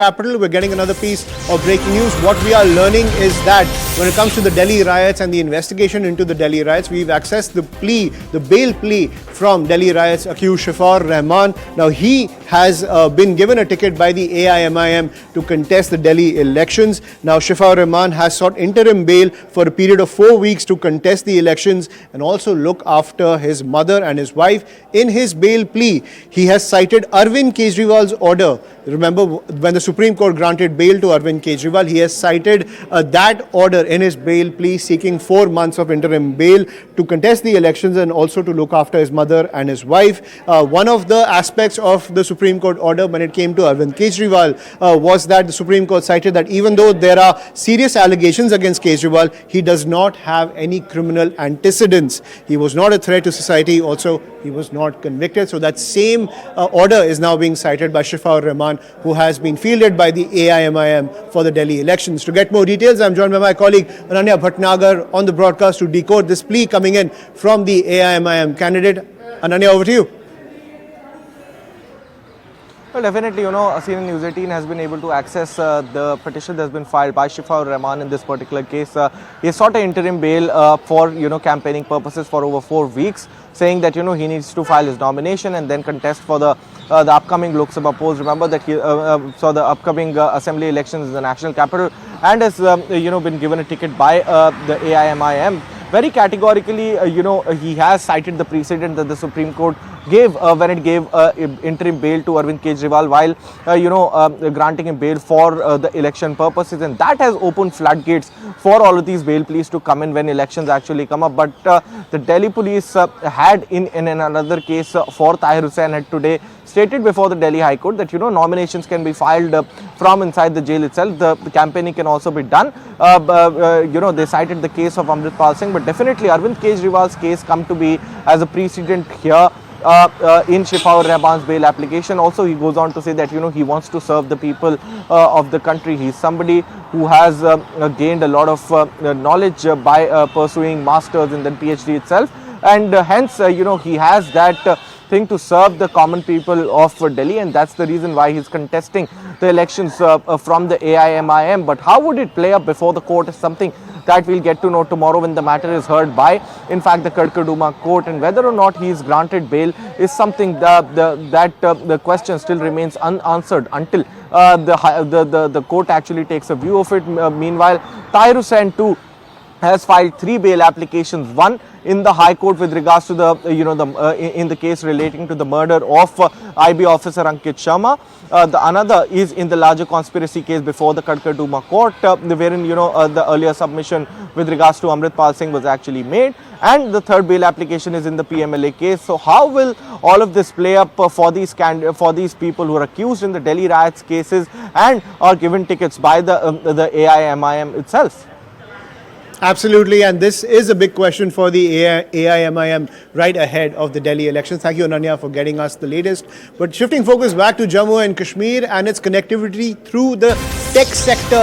Capital, we're getting another piece of breaking news. What we are learning is that when it comes to the Delhi riots and the investigation into the Delhi riots, we've accessed the bail plea from Delhi Riots Accused Shifa, ur-rehman. Now, he has been given a ticket by the AIMIM to contest the Delhi elections. Now, Shifa ur-rehman has sought interim bail for a period of 4 weeks to contest the elections and also look after his mother and his wife. In his bail plea, he has cited Arvind Kejriwal's order. Remember, when the Supreme Court granted bail to Arvind Kejriwal, he has cited that order in his bail plea, seeking 4 months of interim bail to contest the elections and also to look after his mother and his wife. One of the aspects of the Supreme Court order when it came to Arvind Kejriwal was that the Supreme Court cited that even though there are serious allegations against Kejriwal, he does not have any criminal antecedents. He was not a threat to society. Also, he was not convicted. So that same order is now being cited by Shifa ur-rehman, who has been fielded by the AIMIM for the Delhi elections. To get more details, I'm joined by my colleague Ananya Bhatnagar on the broadcast to decode this plea coming in from the AIMIM candidate. Ananya, over to you. Well, definitely, CNN News18 has been able to access the petition that has been filed by Shifa ur-rehman in this particular case. He sought an interim bail for, campaigning purposes for over 4 weeks, saying that, he needs to file his nomination and then contest for the upcoming Lok Sabha post. Remember that he saw the upcoming assembly elections in the national capital and has, been given a ticket by the AIMIM. Very categorically, he has cited the precedent that the Supreme Court gave when it gave interim bail to Arvind Kejriwal while, granting him bail for the election purposes. And that has opened floodgates for all of these bail pleas to come in when elections actually come up. But the Delhi police had in another case for Tahir Hussain had today stated before the Delhi High Court that, nominations can be filed from inside the jail itself. The campaigning can also be done. They cited the case of Amritpal Singh, but definitely Arvind Kejriwal's case come to be as a precedent here in Shifa ur-rehman's bail application. Also, he goes on to say that, he wants to serve the people of the country. He's somebody who has gained a lot of knowledge by pursuing masters and then PhD itself. And hence, he has that thing to serve the common people of Delhi, and that's the reason why he's contesting the elections from the AIMIM. But how would it play up before the court is something that we'll get to know tomorrow when the matter is heard by, in fact, the Kadkaduma court. And whether or not he is granted bail is something that the question still remains unanswered until the court actually takes a view of it. Meanwhile, Tahir Hussain too has filed 3 bail applications. One in the High Court with regards to the in the case relating to the murder of IB officer Ankit Sharma. The another is in the larger conspiracy case before the Kadkaduma court, wherein the earlier submission with regards to Amritpal Singh was actually made, and the third bail application is in the PMLA case. So how will all of this play up for these people who are accused in the Delhi riots cases and are given tickets by the AIMIM itself? Absolutely, and this is a big question for the AIMIM right ahead of the Delhi elections. Thank you, Ananya, for getting us the latest. But shifting focus back to Jammu and Kashmir and its connectivity through the tech sector.